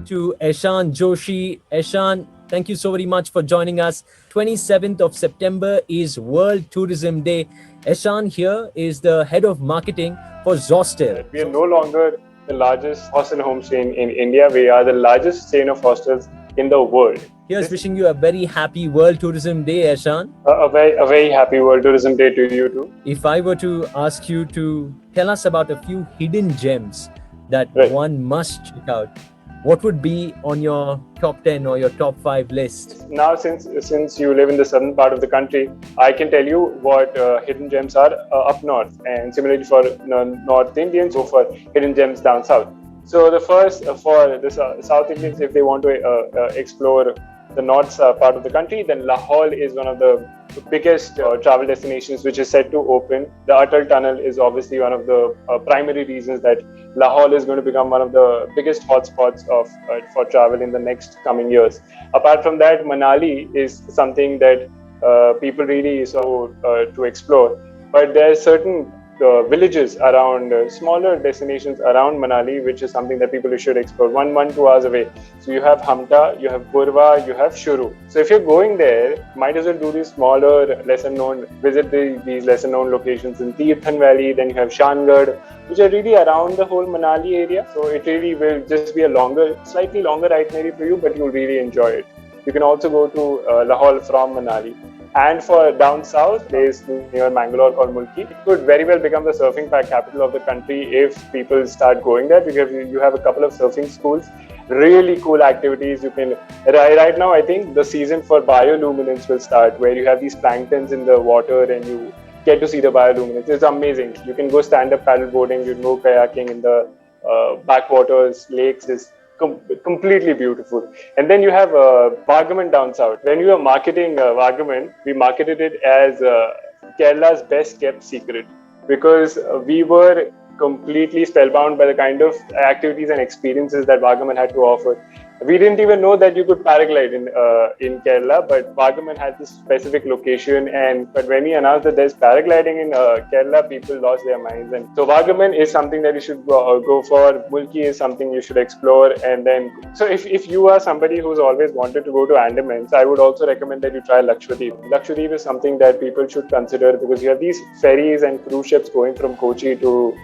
to Eshan Joshi. Eshan, thank you so very much for joining us. 27th of September is World Tourism Day. Eshan here is the head of marketing for Zostel. We are no longer the largest hostel home chain in India. We are the largest chain of hostels in the world. Here's wishing you a very happy World Tourism Day, Eshan. A very happy World Tourism Day to you too. If I were to ask you to tell us about a few hidden gems that one must check out, what would be on your top 10 or your top 5 list? Now, since you live in the southern part of the country, I can tell you what hidden gems are up north, and similarly for North Indians, go for hidden gems down south. So the first for the South Indians, if they want to explore the north part of the country, then Lahore is one of the biggest travel destinations which is set to open. The Atal Tunnel is obviously one of the primary reasons that Lahore is going to become one of the biggest hotspots of for travel in the next coming years. Apart from that, Manali is something that people really so to explore. But there are certain villages around smaller destinations around Manali, which is something that people should explore. 2 hours away. So you have Hamta, you have Purva, you have Shuru. So if you're going there, might as well do these smaller, lesser known, visit these lesser known locations in Tirthan Valley. Then you have Shangad, which are really around the whole Manali area. So it really will just be a slightly longer itinerary for you, but you'll really enjoy it. You can also go to Lahore from Manali. And for down south, place near Mangalore called Mulki, it could very well become the surfing capital of the country if people start going there, because you have a couple of surfing schools, really cool activities. You can right now, I think the season for bioluminescence will start, where you have these planktons in the water and you get to see the bioluminescence. It's amazing. You can go stand up paddle boarding, you can go kayaking in the backwaters, lakes. Is completely beautiful. And then you have Vagaman down south. When we were marketing Vagaman, we marketed it as Kerala's best kept secret, because we were completely spellbound by the kind of activities and experiences that Vagaman had to offer. We didn't even know that you could paraglide in Kerala, but Vagaman had this specific location. But when we announced that there's paragliding in Kerala, people lost their minds. And so Vagaman is something that you should go for. Mulki is something you should explore. And then, so if you are somebody who's always wanted to go to Andamans, I would also recommend that you try Lakshadweep. Lakshadweep is something that people should consider, because you have these ferries and cruise ships going from Kochi to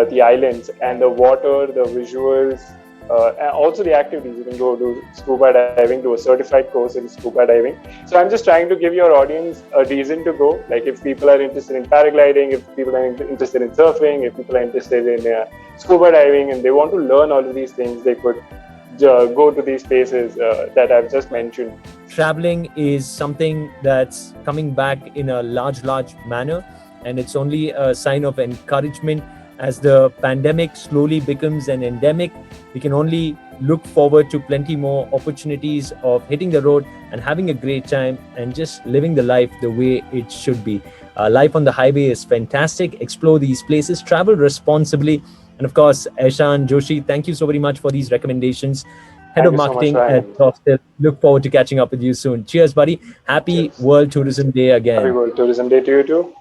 the islands, and the water, the visuals, and also the activities. You can go do scuba diving, do a certified course in scuba diving. So I'm just trying to give your audience a reason to go. Like if people are interested in paragliding, if people are interested in surfing, if people are interested in scuba diving, and they want to learn all of these things, they could go to these places that I've just mentioned. Traveling is something that's coming back in a large manner, and it's only a sign of encouragement. As the pandemic slowly becomes an endemic, we can only look forward to plenty more opportunities of hitting the road and having a great time and just living the life the way it should be. Life on the highway is fantastic. Explore these places, travel responsibly. And of course, Eshan Joshi, thank you so very much for these recommendations. Head of Marketing at Zostel. Look forward to catching up with you soon. Cheers, buddy. Happy World Tourism Day again. Happy World Tourism Day to you too.